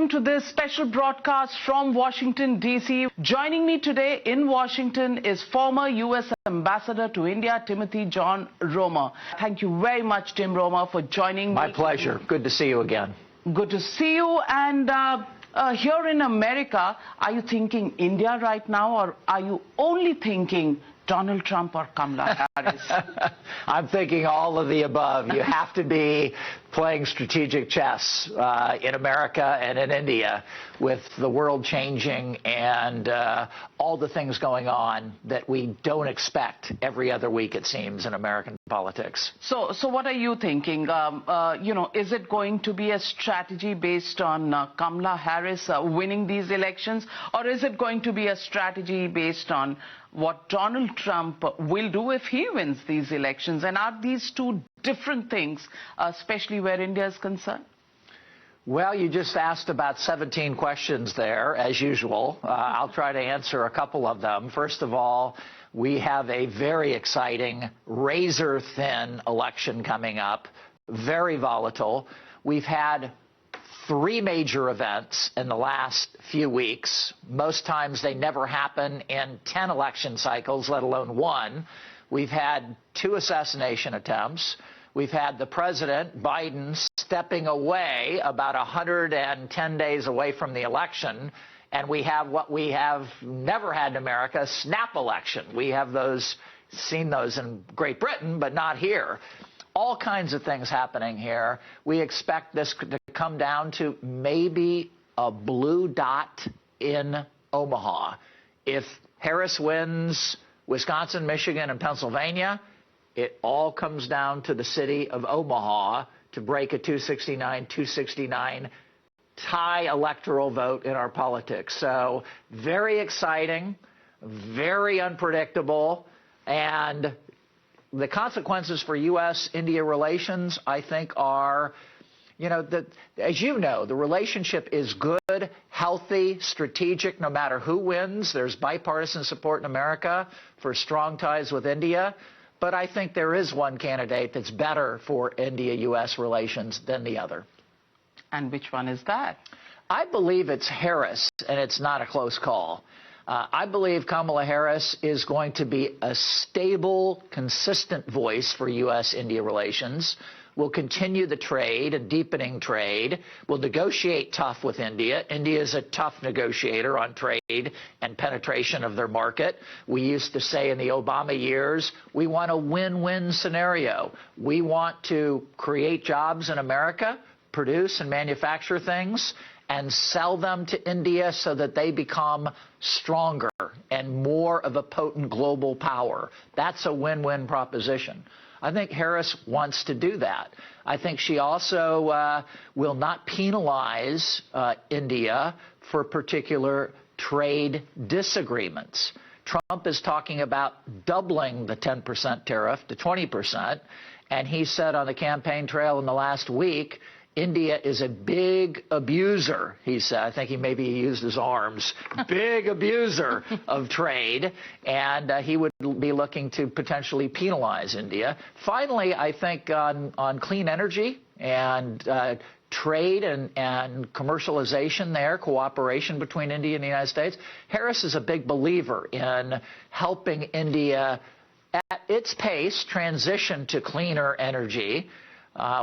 welcome to this special broadcast from Washington, D.C. Joining me today in Washington is former U.S. Ambassador to India, Timothy John Roemer. Thank you very much, Tim Roemer, for joining me. My pleasure. Good to see you again. Good to see you. And here in America, are you thinking India right now, or are you only thinking Donald Trump or Kamala Harris? I'm thinking all of the above. You have to be playing strategic chess in America and in India with the world changing and all the things going on that we don't expect every other week, it seems, in American politics. So what are you thinking? Is it going to be a strategy based on Kamala Harris winning these elections, or is it going to be a strategy based on what Donald Trump will do if he wins these elections? And are these two different things, especially where India is concerned? Well, you just asked about 17 questions there, as usual. I'll try to answer a couple of them. First of all, we have a very exciting, razor-thin election coming up, very volatile. We've had 3 major events in the last few weeks. Most times they never happen in 10 election cycles, let alone 1. We've had 2 assassination attempts. We've had the president, Biden, stepping away about 110 days away from the election. And we have what we have never had in America, a snap election. We have seen those in Great Britain, but not here. All kinds of things happening here. We expect this to come down to maybe a blue dot in Omaha. If Harris wins Wisconsin, Michigan, and Pennsylvania, it all comes down to the city of Omaha to break a 269 tie electoral vote in our politics. So very exciting, very unpredictable, and the consequences for U.S.-India relations, I think, are, as you know, the relationship is good, healthy, strategic, no matter who wins. There's bipartisan support in America for strong ties with India. But I think there is one candidate that's better for India-U.S. relations than the other. And which one is that? I believe it's Harris, and it's not a close call. I believe Kamala Harris is going to be a stable, consistent voice for U.S.-India relations. Will continue the trade, a deepening trade. Will negotiate tough with India. India is a tough negotiator on trade and penetration of their market. We used to say in the Obama years, we want a win-win scenario. We want to create jobs in America, produce and manufacture things, and sell them to India so that they become stronger and more of a potent global power. That's a win-win proposition. I think Harris wants to do that. I think she also will not penalize India for particular trade disagreements. Trump is talking about doubling the 10% tariff to 20%, and he said on the campaign trail in the last week, India is a big abuser, he said. I think he maybe used his arms. Big abuser of trade. And he would be looking to potentially penalize India. Finally, I think on clean energy and trade and commercialization there, cooperation between India and the United States, Harris is a big believer in helping India at its pace transition to cleaner energy.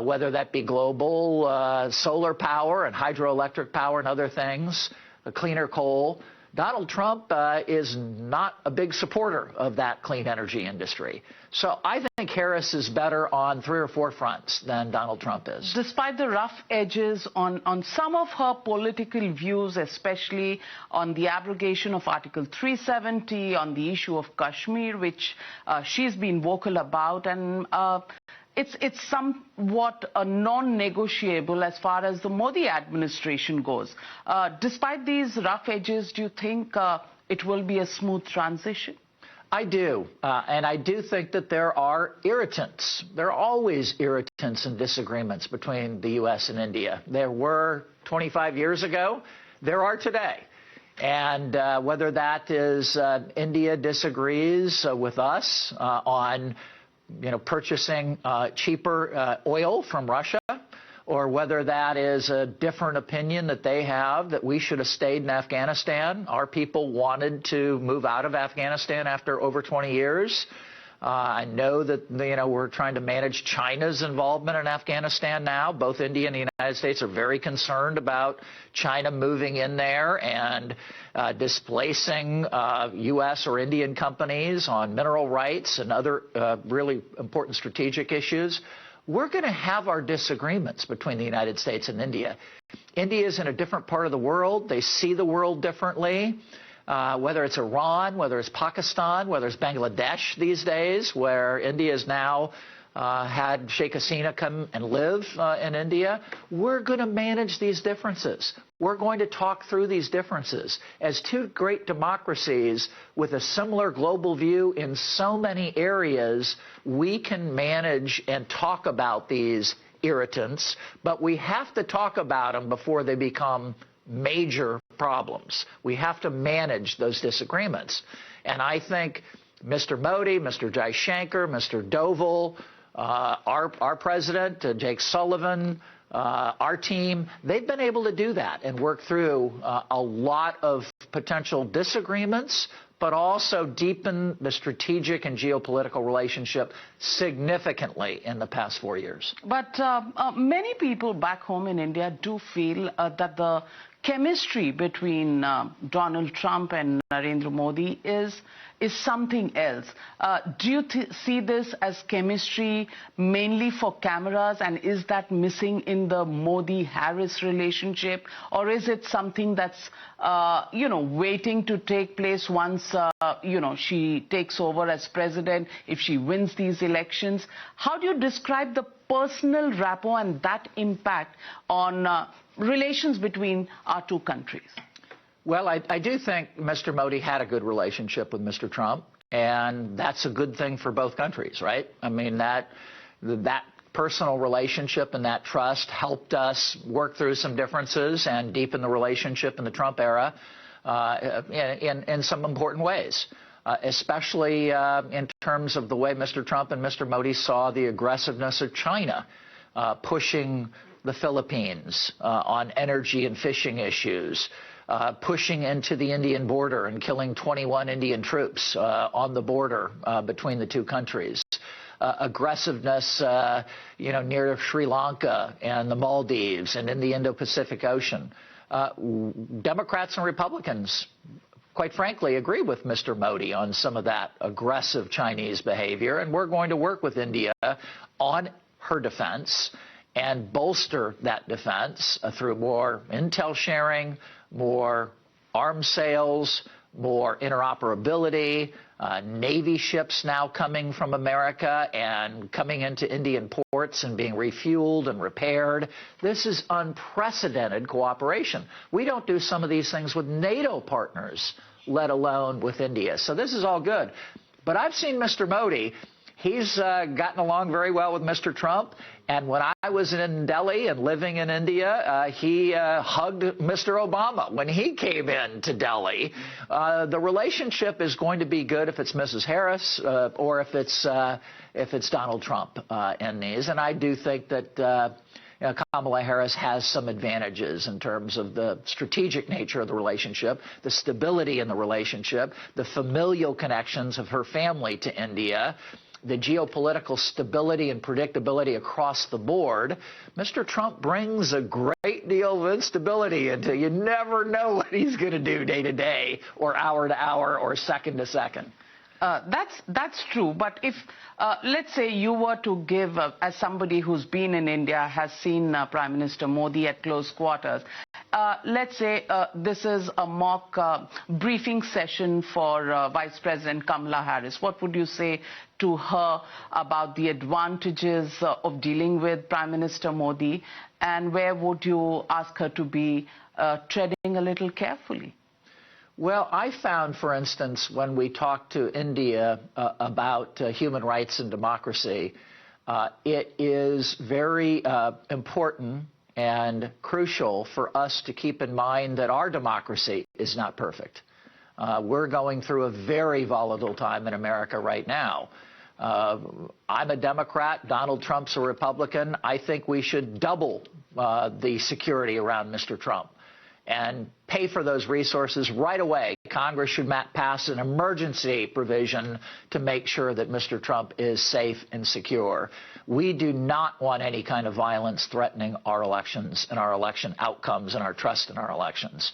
Whether that be global solar power and hydroelectric power and other things, cleaner coal. Donald Trump is not a big supporter of that clean energy industry. So I think Harris is better on 3 or 4 fronts than Donald Trump is. Despite the rough edges on some of her political views, especially on the abrogation of Article 370, on the issue of Kashmir, which she's been vocal about, and it's somewhat a non-negotiable as far as the Modi administration goes. Despite these rough edges, do you think it will be a smooth transition? I do. And I do think that there are irritants. There are always irritants and disagreements between the U.S. and India. There were 25 years ago. There are today. And whether that is India disagrees with us on purchasing cheaper oil from Russia, or whether that is a different opinion that they have that we should have stayed in Afghanistan. Our people wanted to move out of Afghanistan after over 20 years. I know that, we're trying to manage China's involvement in Afghanistan now. Both India and the United States are very concerned about China moving in there and displacing U.S. or Indian companies on mineral rights and other really important strategic issues. We're going to have our disagreements between the United States and India. India is in a different part of the world. They see the world differently. Whether it's Iran, whether it's Pakistan, whether it's Bangladesh these days, where India has now had Sheikh Hasina come and live in India, we're going to manage these differences. We're going to talk through these differences. As two great democracies with a similar global view in so many areas, we can manage and talk about these irritants, but we have to talk about them before they become major problems. We have to manage those disagreements. And I think Mr. Modi, Mr. Jaishankar, Mr. Doval, our president, Jake Sullivan, our team, they've been able to do that and work through a lot of potential disagreements, but also deepen the strategic and geopolitical relationship significantly in the past 4 years. But many people back home in India do feel that the chemistry between Donald Trump and Narendra Modi is something else. Do you see this as chemistry mainly for cameras, and is that missing in the Modi-Harris relationship, or is it something that's waiting to take place once she takes over as president if she wins these elections? How do you describe the personal rapport and that impact on relations between our two countries? Well, I do think Mr. Modi had a good relationship with Mr. Trump, and that's a good thing for both countries, right? I mean, that personal relationship and that trust helped us work through some differences and deepen the relationship in the Trump era in some important ways, especially in terms of the way Mr. Trump and Mr. Modi saw the aggressiveness of China pushing the Philippines on energy and fishing issues, pushing into the Indian border and killing 21 Indian troops on the border between the two countries. Aggressiveness, near Sri Lanka and the Maldives and in the Indo-Pacific Ocean. Democrats and Republicans, quite frankly, agree with Mr. Modi on some of that aggressive Chinese behavior, and we're going to work with India on her defense and bolster that defense through more intel sharing, more arms sales, more interoperability, Navy ships now coming from America and coming into Indian ports and being refueled and repaired. This is unprecedented cooperation. We don't do some of these things with NATO partners, let alone with India. So this is all good. But I've seen Mr. Modi. He's gotten along very well with Mr. Trump, and when I was in Delhi and living in India, he hugged Mr. Obama when he came in to Delhi. The relationship is going to be good if it's Mrs. Harris or if it's Donald Trump in these, and I do think that Kamala Harris has some advantages in terms of the strategic nature of the relationship, the stability in the relationship, the familial connections of her family to India, the geopolitical stability and predictability across the board. Mr. Trump brings a great deal of instability into you never know what he's going to do day to day or hour to hour or second to second. That's true. But if, let's say, you were to give, as somebody who's been in India, has seen Prime Minister Modi at close quarters, let's say this is a mock briefing session for Vice President Kamala Harris. What would you say to her about the advantages of dealing with Prime Minister Modi, and where would you ask her to be treading a little carefully? Well, I found, for instance, when we talked to India about human rights and democracy, it is very important and crucial for us to keep in mind that our democracy is not perfect. We're going through a very volatile time in America right now. I'm a Democrat. Donald Trump's a Republican. I think we should double the security around Mr. Trump and pay for those resources right away. Congress should pass an emergency provision to make sure that Mr. Trump is safe and secure. We do not want any kind of violence threatening our elections and our election outcomes and our trust in our elections.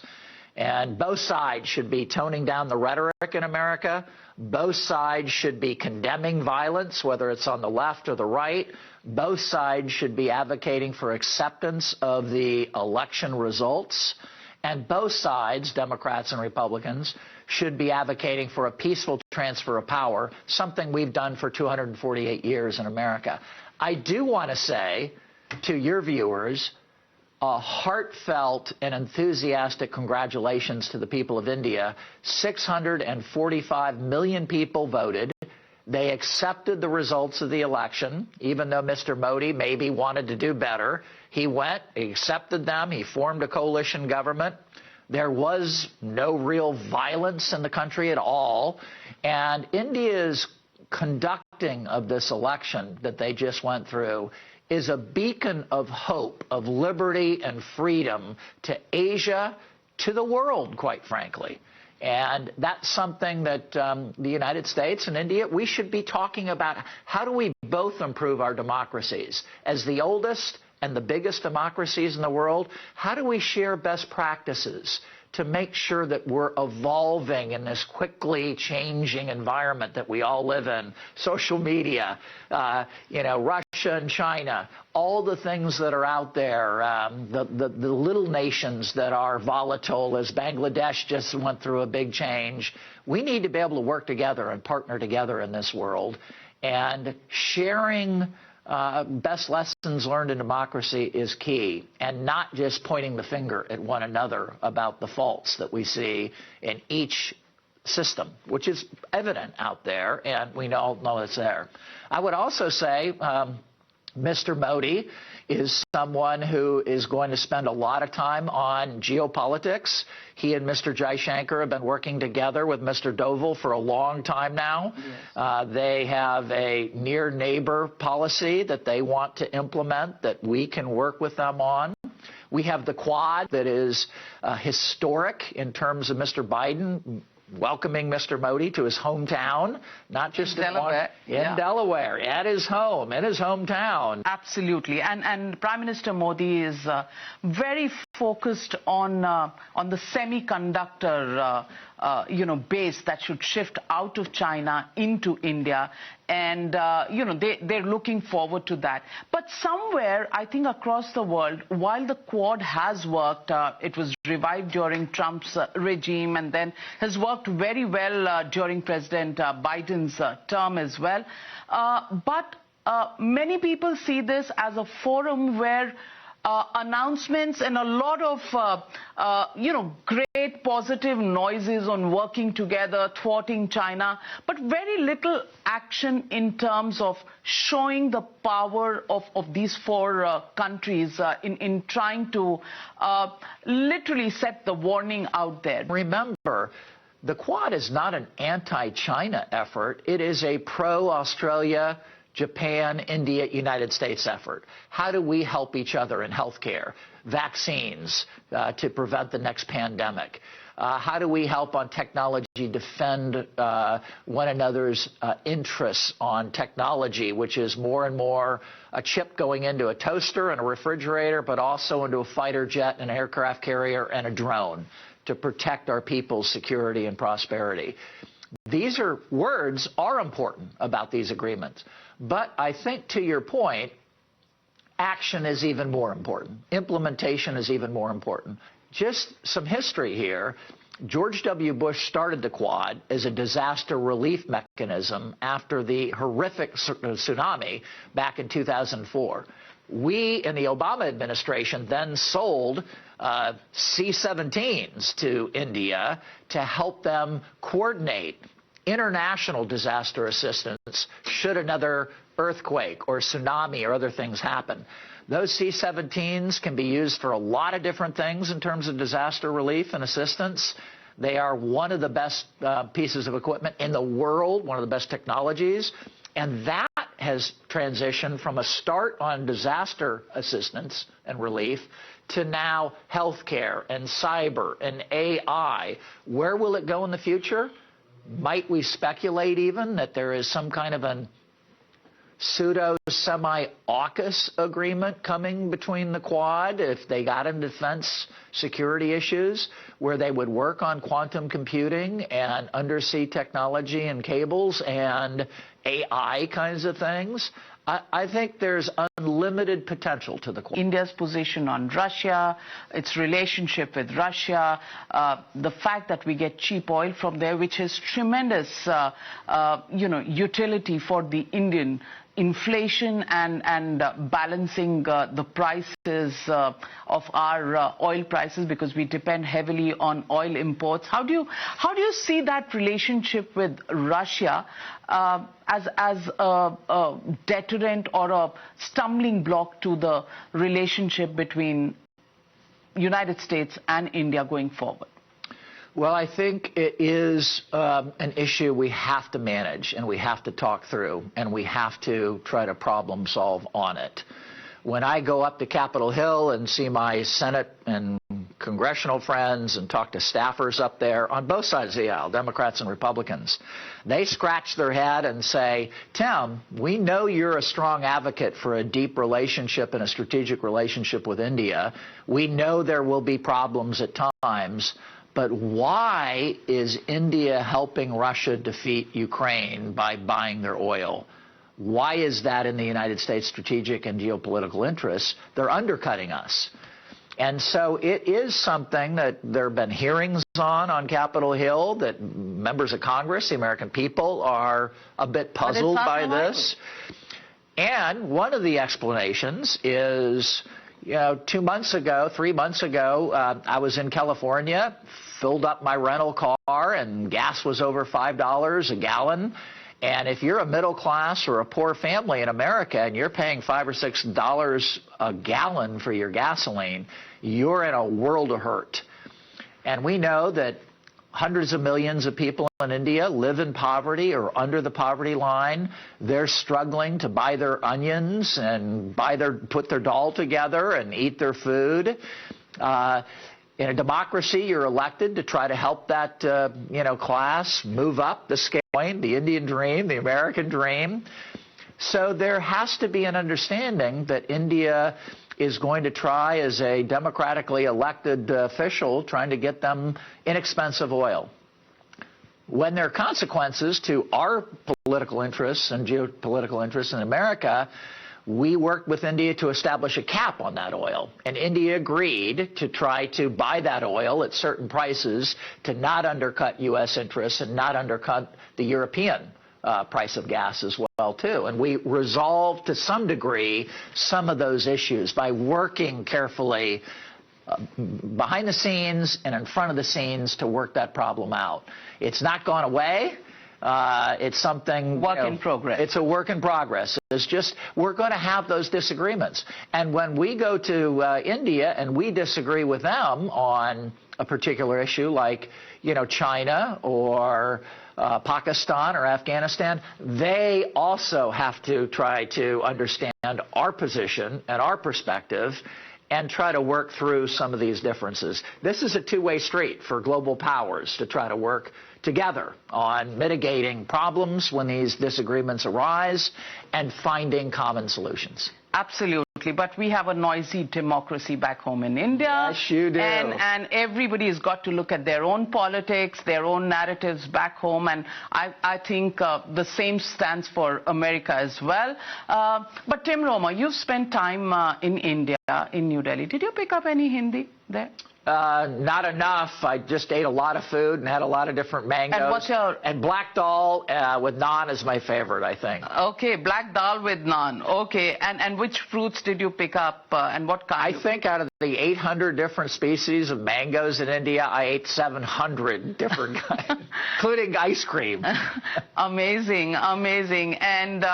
And both sides should be toning down the rhetoric in America. Both sides should be condemning violence, whether it's on the left or the right. Both sides should be advocating for acceptance of the election results. And both sides, Democrats and Republicans, should be advocating for a peaceful transfer of power, something we've done for 248 years in America. I do want to say to your viewers, a heartfelt and enthusiastic congratulations to the people of India. 645 million people voted. They accepted the results of the election, even though Mr. Modi maybe wanted to do better. He went, he accepted them, he formed a coalition government. There was no real violence in the country at all. And India's conducting of this election that they just went through is a beacon of hope, of liberty and freedom to Asia, to the world, quite frankly. And that's something that the United States and India, we should be talking about. How do we both improve our democracies? As the oldest and the biggest democracies in the world, how do we share best practices to make sure that we're evolving in this quickly changing environment that we all live in? Social media, Russia and China, all the things that are out there, the little nations that are volatile, as Bangladesh just went through a big change. We need to be able to work together and partner together in this world. And sharing best lessons learned in democracy is key, and not just pointing the finger at one another about the faults that we see in each system, which is evident out there, and we all know it's there. I would also say Mr. Modi is someone who is going to spend a lot of time on geopolitics. He and Mr. Jaishankar have been working together with Mr. Doval for a long time now. Yes. They have a near neighbor policy that they want to implement that we can work with them on. We have the Quad that is historic in terms of Mr. Biden welcoming Mr. Modi to his hometown, not just Delaware. In Delaware, at his home, in his hometown. Absolutely. And Prime Minister Modi is very focused on the semiconductor base that should shift out of China into India. And, they're looking forward to that. But somewhere, I think across the world, while the Quad has worked, it was revived during Trump's regime and then has worked very well during President Biden's term as well. But many people see this as a forum where announcements and a lot of, great positive noises on working together, thwarting China, but very little action in terms of showing the power of these four countries in trying to literally set the warning out there. Remember, the Quad is not an anti-China effort. It is a pro-Australia, Japan, India, United States effort. How do we help each other in healthcare, vaccines to prevent the next pandemic? How do we help on technology defend one another's interests on technology, which is more and more a chip going into a toaster and a refrigerator, but also into a fighter jet, an aircraft carrier, and a drone to protect our people's security and prosperity. These words are important about these agreements. But I think, to your point, action is even more important. Implementation is even more important. Just some history here. George W. Bush started the Quad as a disaster relief mechanism after the horrific tsunami back in 2004. We, in the Obama administration, then sold C-17s to India to help them coordinate international disaster assistance should another earthquake or tsunami or other things happen. Those C-17s can be used for a lot of different things in terms of disaster relief and assistance. They are one of the best pieces of equipment in the world, one of the best technologies. And that has transitioned from a start on disaster assistance and relief to now healthcare and cyber and AI. Where will it go in the future? Might we speculate even that there is some kind of an pseudo-semi-AUKUS agreement coming between the Quad if they got into defense security issues, where they would work on quantum computing and undersea technology and cables and AI kinds of things? I think there's unlimited potential to the Quad. India's position on Russia, its relationship with Russia, the fact that we get cheap oil from there, which has tremendous, utility for the Indian inflation and balancing the prices of our oil prices, because we depend heavily on oil imports. How do you see that relationship with Russia as a deterrent or a stumbling block to the relationship between United States and India going forward? Well, I think it is an issue we have to manage, and we have to talk through, and we have to try to problem solve on it. When I go up to Capitol Hill and see my Senate and congressional friends and talk to staffers up there on both sides of the aisle, Democrats and Republicans, they scratch their head and say, Tim, we know you're a strong advocate for a deep relationship and a strategic relationship with India. We know there will be problems at times. But why is India helping Russia defeat Ukraine by buying their oil? Why is that in the United States' strategic and geopolitical interests? They're undercutting us. And so it is something that there have been hearings on Capitol Hill, that members of Congress, the American people, are a bit puzzled by this. And one of the explanations is, 3 months ago, I was in California, filled up my rental car, and gas was over $5 a gallon. And if you're a middle class or a poor family in America and you're paying $5 or $6 a gallon for your gasoline, you're in a world of hurt. And we know that hundreds of millions of people in India live in poverty or under the poverty line. They're struggling to buy their onions and put their dal together and eat their food. In a democracy, you're elected to try to help that class move up the scale, the Indian dream, the American dream. So there has to be an understanding that India is going to try, as a democratically elected official, trying to get them inexpensive oil. When there are consequences to our political interests and geopolitical interests in America, we worked with India to establish a cap on that oil. And India agreed to try to buy that oil at certain prices to not undercut U.S. interests and not undercut the European price of gas as well, too. And we resolved to some degree some of those issues by working carefully behind the scenes and in front of the scenes to work that problem out. It's not gone away. It's something work in progress. It's a work in progress. It's just we're going to have those disagreements. And when we go to India and we disagree with them on a particular issue, like China or Pakistan or Afghanistan, they also have to try to understand our position and our perspective and try to work through some of these differences. This is a two-way street for global powers to try to work together on mitigating problems when these disagreements arise and finding common solutions. Absolutely, but we have a noisy democracy back home in India. Yes, you do. And everybody's got to look at their own politics, their own narratives back home, and I think the same stands for America as well. But Tim Roemer, you've spent time in India, in New Delhi. Did you pick up any Hindi there? Not enough. I just ate a lot of food and had a lot of different mangoes. And what's your... And black dal with naan is my favorite, I think. Okay, black dal with naan. Okay, and which fruits did you pick up and what kind? I think out of the 800 different species of mangoes in India, I ate 700 different kinds, including ice cream. Amazing, amazing. And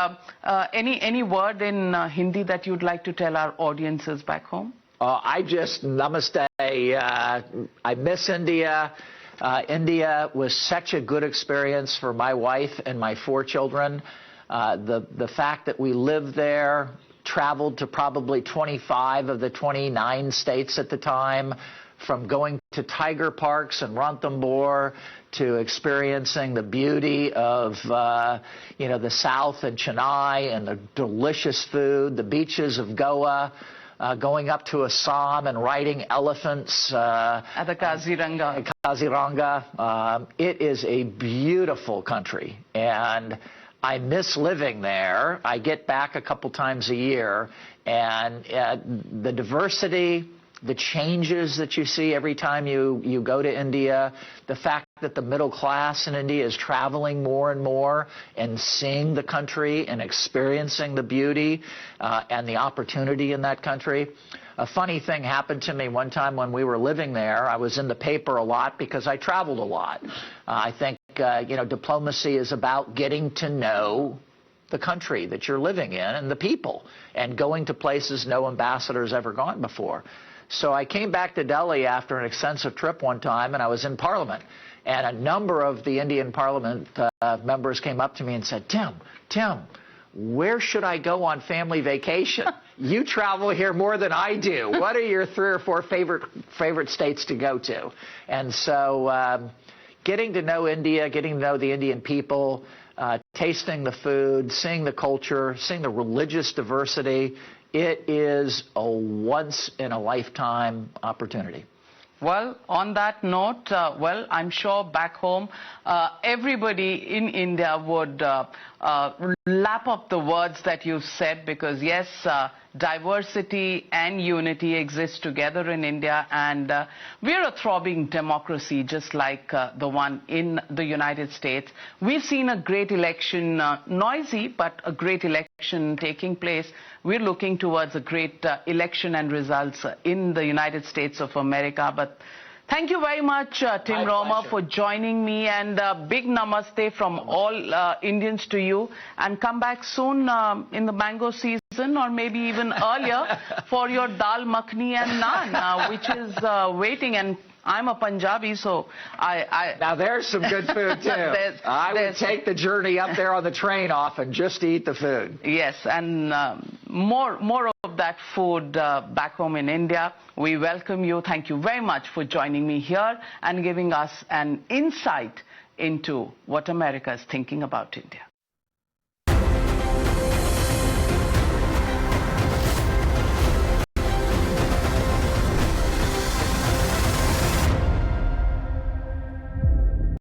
any word in Hindi that you'd like to tell our audiences back home? Namaste. I miss India. India was such a good experience for my wife and my 4 children. The fact that we lived there, traveled to probably 25 of the 29 states at the time, from going to tiger parks in Ranthambore to experiencing the beauty of the South and Chennai and the delicious food, the beaches of Goa, going up to Assam and riding elephants at the Kaziranga. It is a beautiful country, and I miss living there. I get back a couple times a year, and the diversity, the changes that you see every time you go to India, the fact that the middle class in India is traveling more and more and seeing the country and experiencing the beauty and the opportunity in that country. A funny thing happened to me one time when we were living there. I was in the paper a lot because I traveled a lot. I think diplomacy is about getting to know the country that you're living in and the people, and going to places no ambassador's ever gone before. So I came back to Delhi after an extensive trip one time, and I was in Parliament. And a number of the Indian Parliament members came up to me and said, Tim, where should I go on family vacation? You travel here more than I do. What are your 3 or 4 favorite states to go to? And so getting to know India, getting to know the Indian people, tasting the food, seeing the culture, seeing the religious diversity, it is a once-in-a-lifetime opportunity. Well, on that note, I'm sure back home, everybody in India would lap up the words that you've said, because yes, diversity and unity exist together in India, and we're a throbbing democracy just like the one in the United States. We've seen a great election, noisy, but a great election taking place. We're looking towards a great election and results in the United States of America. But thank you very much, Tim Roemer, for joining me, and big namaste from all Indians to you. And come back soon in the mango season, or maybe even earlier, for your dal makhani and naan, which is waiting. And I'm a Punjabi, so Now there's some good food, too. I would take the journey up there on the train often just to eat the food. Yes, and more of that food back home in India. We welcome you. Thank you very much for joining me here and giving us an insight into what America is thinking about India.